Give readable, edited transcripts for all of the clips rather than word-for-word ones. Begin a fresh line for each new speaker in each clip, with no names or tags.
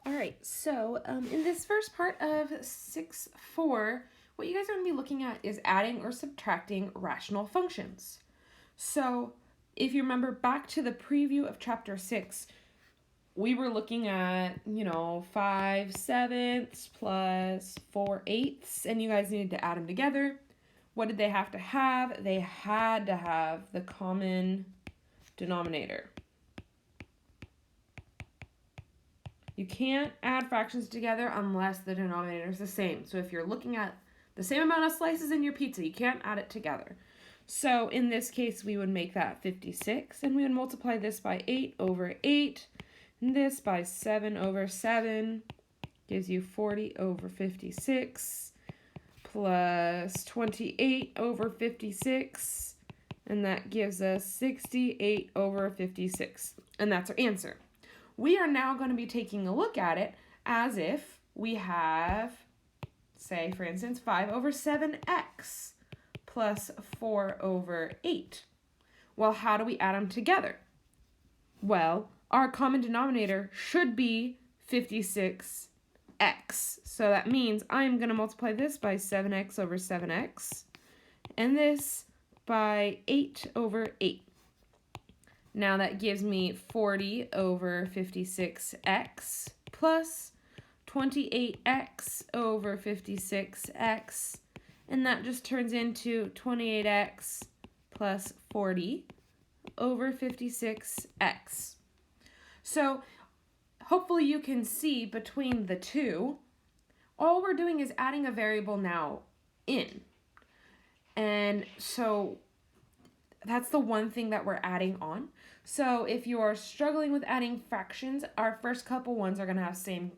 All right, so in this first part of 6.4, what you guys are going to be looking at is adding or subtracting rational functions. So if you remember back to the preview of chapter 6, we were looking at, 5/7 plus 4/8, and you guys needed to add them together. What did they have to have? They had to have the common denominator. You can't add fractions together unless the denominator is the same. So if you're looking at the same amount of slices in your pizza, you can't add it together. So in this case, we would make that 56, and we would multiply this by 8/8, and this by 7/7, gives you 40/56, plus 28/56, and that gives us 68/56, and that's our answer. We are now going to be taking a look at it as if we have, say, for instance, 5/7x plus 4/8. Well, how do we add them together? Well, our common denominator should be 56x. So that means I'm going to multiply this by 7x/7x, and this by 8/8. Now that gives me 40/56x plus 28x/56x, and that just turns into 28x plus 40/56x. So hopefully you can see between the two, all we're doing is adding a variable now in. And so that's the one thing that we're adding on. So if you are struggling with adding fractions, our first couple ones are going to have same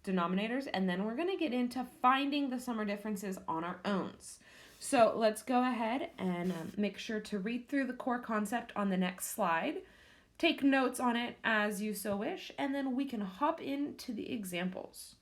denominators, and then we're going to get into finding the sum or differences on our own. So let's go ahead and make sure to read through the core concept on the next slide. Take notes on it as you so wish, and then we can hop into the examples.